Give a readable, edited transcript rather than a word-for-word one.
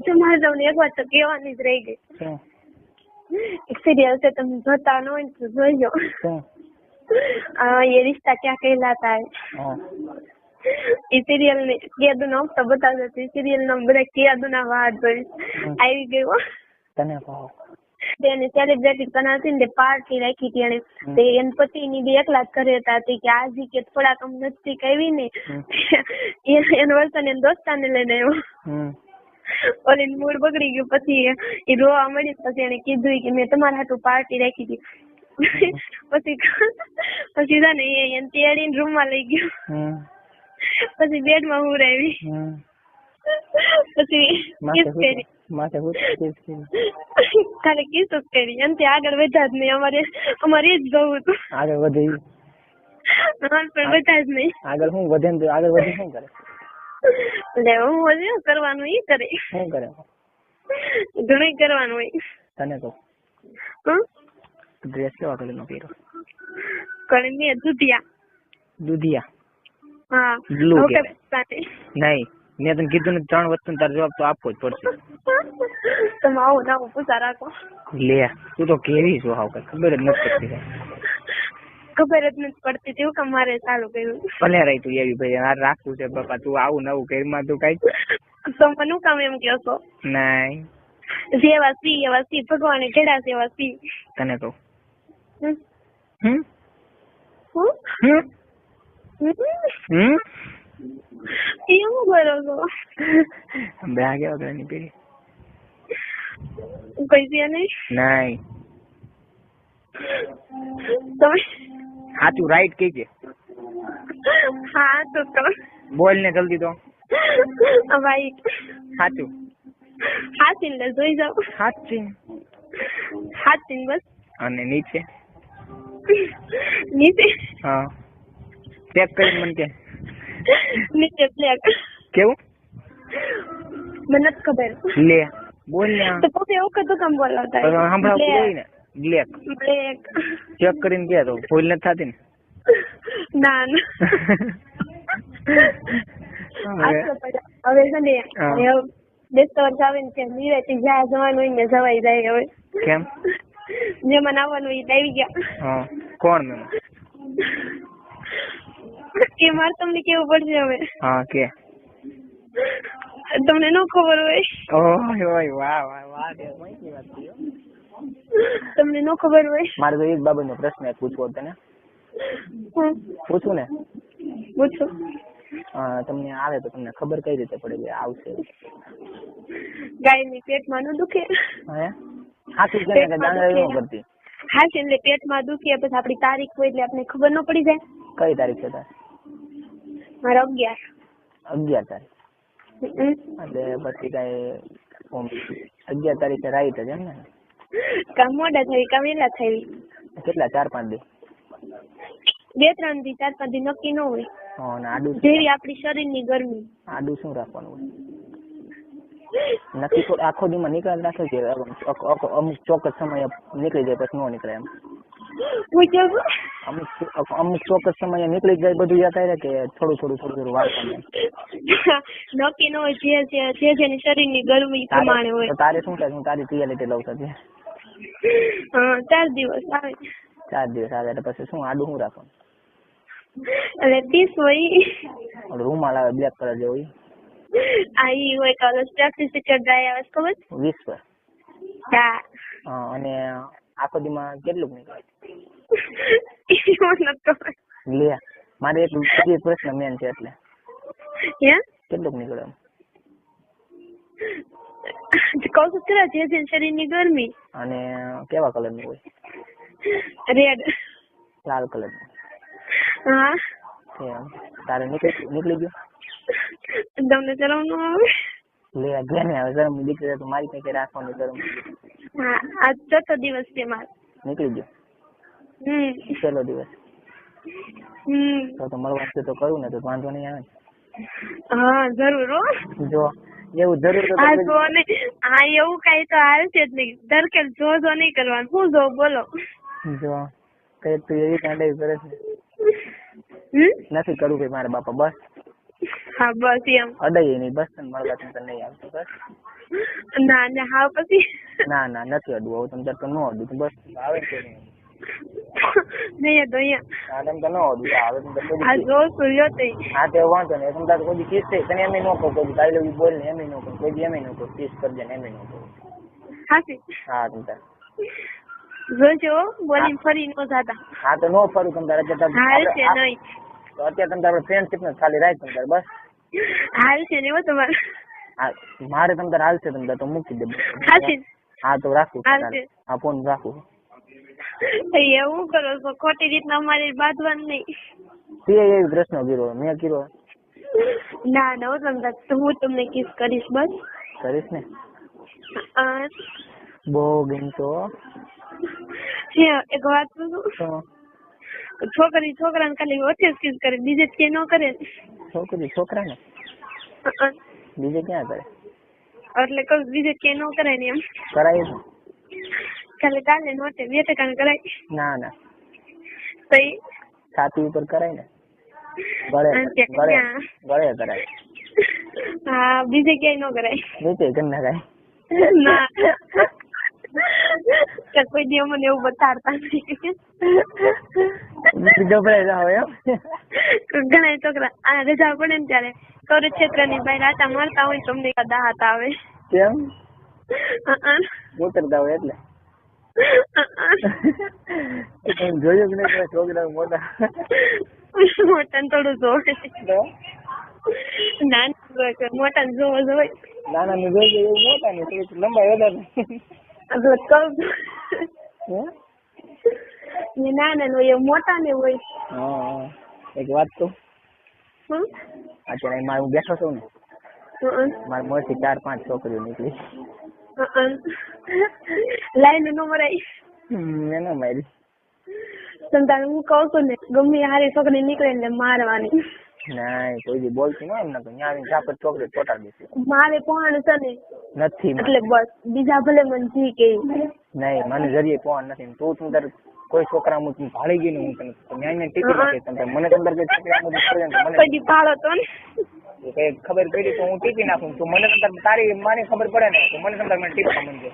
તમારે તમને એક વાત તો કહેવાની જ રહી ગઈ. એક સિરિયલ છે, તમે જોતા ન હોય તો જોઈજો. ये रिश्ता क्या कहलाता है. એ સિરિયલ ને કેદુ નો હપ્તો બતાવતો હતો. સિરિયલ નો બધા કેદુ ના વાત જોઈ આવી ગયો. તને કહો તેને સેલિબ્રિટી બનાવતી ને પાર્ટી રાખી હતી એને. તે એન પતિ ની બે એકલા જ ઘરે હતા કે આજે કે થોડાક નજદીક આવી ને એનો વર્તન એના દોસ્તાને લઈને આવ્યો. ઓલી મૂડ બગડી ગયું. પછી એ રોવા મળી. પછી એને કીધું કે મેં તમારા હાટુ પાર્ટી રાખી હતી. પછી છે ને એને તેડીને રૂમ માં લઈ ગયો. પછી બેડ માં હુરાવી. પછી કિસ કરી ખાલી કિસ જ કરી. એનાથી આગળ વધ્યા જ નહીં. અમારે જ જવું હતું. આગળ વધી પણ બધા જ નહીં. આગળ શું વધે ને આગળ વધી શું કરે? એટલે હું કરવાનું એ કરે. શું કરે? ઘણું કરવાનું હોય. તને કહું ડ્રેસ કેવા કલર નો પહેરો? કલર મેં દુધિયા. દુધિયા? હા. બ્લુ કે નહીં? મેં તને કીધું ને 3 વસ્તુ તારો જવાબ તો આપવો જ પડશે. તમે આવું ના પૂછા રાખો. લે તું તો કેવી છો? હાવ કઈ ખબર જ નથી પડતી. ખબર જ નથી પડતી. તેવું કે મારે ચાલુ કર્યું. ભલે રહી તું એવી ભાઈ આ રાખવું છે બાપા. તું આવું નવું ઘરમાં તું કઈ તો મને કામ એમ કહો છો? નહીં જેવા સી એવા સી. ભગવાને ઘેડા છે એવા સી. તને કહું એવું કરો છો? બે કેવા કલર ની પેરી? પૈસા નહીં? નહીં. તમે સાચું રાઈટ કઈ છે? હા તો બોલ ને જલ્દી તો. ભાઈ સાચું. હાચીન લે જોઈ જાવ. સાચી હાચીન બસ. અને નીચે? નીચે હા ચેક કરી મને કે. નીચે બ્લેક. કેવું? મને નથી ખબર. લે બોલ ને. તો પછી એવું કતું કામ બોલાવતા? સાંભળાવતું હોય ને. બ્લેક બ્લેક ચેક કરીને કે તો ભૂલ નથી થતી ને? ના હવે છે ને 10 વર્ષ આવે ને ત્યાં નિરાયતી જ્યાં જવાનું હોય ને જવાઈ જાય. હવે કેમ? મહેમાન આવવાનું એ આવી ગયા. હા કોણ મહેમાન? કે મારે તમને કેવું પડશે હવે. હા કે તમને ન ખબર હોય. ઓય વાહ વાહ વાહ કઈ વાત છે. તમને ન ખબર હોય. મારે તો એક બાબતનો પ્રશ્ન પૂછવો તને. પૂછું ને? પૂછો. તમને આવે તો તમને ખબર કઈ રીતે પડે કે આવશે? ગાયની પેટમાં ન દુખે? હે હાથી કે દાંડા ન કરતી? હા છે એટલે પેટમાં દુખે પછી આપડી તારીખ હોય એટલે આપણે ખબર ન પડી જાય. કઈ તારીખ છે તારી? મારે 11 તારીખ. એટલે પછી કઈ 11 તારીખે રાઈટ જ એમ ને? કામ મોડા થઈ કામ વેલા થઈ. કેટલા 4-5 દી? 2-3 દી 4-5 દી નક્કી ન હોય. આડું જેવી આપડી શરીરની ગરમી. આડું શું રાખવાનું હોય? નક્કી તો આખો દી માં નીકળ રાખે છે? અમુક ચોક્કસ સમય નીકળી જાય પછી ન નીકળે એમ? અમુક ચોક્કસ સમય નીકળી જાય બધું યાદ આવે કે થોડું વાંચવાનું? નક્કી ન હોય. જે જેની શરીરની ગરમી પ્રમાણે હોય. તારે શું થાય? હું તારી રિયાલિટી લઉં છું. 4 દિવસ આવે. 4 દિવસ આવે એટલે પછી શું આડું શું રાખવાનું? એટલે 30 હોય. રૂમાલ આવે બ્લેક કલર જેવો? આ ઈ હોય કલર સ્ટેટિસ્ટિકલ ગાય આવે ખબર? 20 પર. હા. અને આખો દીમાં કેટલું નીકળે? લે મારે એક પ્રશ્ન મેન છે એટલે. કેટલું નીકળે? કહું છું ખરા જે શરીરની ગરમી. અને કેવા કલર નું હોય? રેડ. લાલ કલર નું? હા. તારે નીકળી ગયું? તમને શરમ ન આવે? લે ઘેને આવે શરમ દીકરી તો મારી કઈ રાખવાની શરમ. હા આજ 4થો દિવસ છે મારે. નીકળી ગયો? છેલ્લો દિવસ? તો મળવા તો કરું ને તો વાંધો નહીં આવે ને? હા જરૂર. જો એવું જરૂર તો એવું કઈ તો આવશે જ નહીં. ધરકેલ જો નહીં કરવાનું. શું જો બોલો? જો કઈ તું એવી કાંડાઈ કરે છે? નથી કરવું ભાઈ મારે બાપા બસ. હા બસ એમ. અડાઈ નહીં બસ, તને મળવા તને નહીં આવતું બસ. ના ના હા પછી ના ના નથી અડવું, હવે તમે તો ન અડવું બસ, આવે કે નહીં નહીં તો અહીંયા હા તમે તો ન અડવું, આવે તમે તો આ જોશું લ્યો તે. હા તે વાંધો નહીં, તમે કોઈ કિસ થઈ તને એમ ન કહું, કોઈ આઈ લવ યુ બોલ ને એમ ન કહું, કોઈ એમ ન કહું, કિસ કરજે ને એમ ન કહું. હાસી હા તમે તાર જોજો બોલીને ફરી નો જાતા. હા તો નો ફરું તમે તાર અત્યારે હાલશે નહીં. તો અત્યારે તમે તાર ફ્રેન્ડશીપ ને ખાલી રાખ તમે તાર બસ. હાલશે નહીં હો તમારે. હા મારે તમે તાર હાલશે તમે તાર તો મૂકી દે. હાસી હા તો રાખું હાલશે. હા ફોન રાખું. એવું કરો છો ખોટી રીતના અમારે બાંધવાનું નહીં. તે એવી પ્રશ્ન કર્યો મેં કર્યો. ના ના હો તમે તો હું તમને કિસ કરીશ બસ. કરીશ ને અ, બહુ ગમતો એક વાત પૂછું. તો છોકરી છોકરાને ખાલી ઓછે કિસ કરે બીજે કે ન કરે. છોકરી છોકરા ને બીજે ક્યાં કરે, એટલે કહું બીજે કે ન કરે ને એમ. કરાય ખાલી કાલે નોટે 2% કરાય. ના ના તો ઈ છાતી ઉપર કરાય ને, ગળે ગળે ગળે કરાય. હા બીજે ક્યાંય ન કરાય. નીચે કરી નખાય. ના કોઈ દી મને એવું બતાડતા નહીં. ગભરાઈ જાવ એમ. ઘણા છોકરા આ રજા પડે ને ત્યારે કૌરવ ક્ષેત્રની બહાર આટા મારતા હોય તો અમને દાહત આવે. કેમ ઉતરતા હોય એટલે જોયું કે નહીં છોકરા મોટા મોટા ને થોડું જોવે. નાના મોટા ને જોવો જોવે. નાના ને જોઈ એવું મોટા ને થોડીક લંબાઈ વધારે એટલે કહું નાના ને હોય મોટા ને હોય. હા એક વાત તો અત્યારે મારે હું બેઠો છું ને મારા મોરથી 4-5 છોકરીઓ નીકળી. લાઈન નો મરાય. એને મારી સંતાન હું કઉ છું ને ગમે હારી છોકરી નીકળે એટલે મારવાની. ના કોઈ દી બોલતી ન એમ ના તો ત્યાં આવીને ચાપડ છોકરી પોટાડી દેશે. મારે પણ છે ને નથી એટલે બસ બીજા ભલે મને જી કે નહીં મને જરીએ પોણ નથી. તું તારે કોઈ છોકરા હું ભાળી ગઈ ને હું તને ન્યાય ટીપી નાખીશ. તમે મને તમને કઈ છોકરા મને પછી ભાળો તો ને કઈ ખબર પડી તો હું ટીપી નાખું. તું મને તારી મારી ખબર પડે ને તો મને તમને ટીપવા માંડે.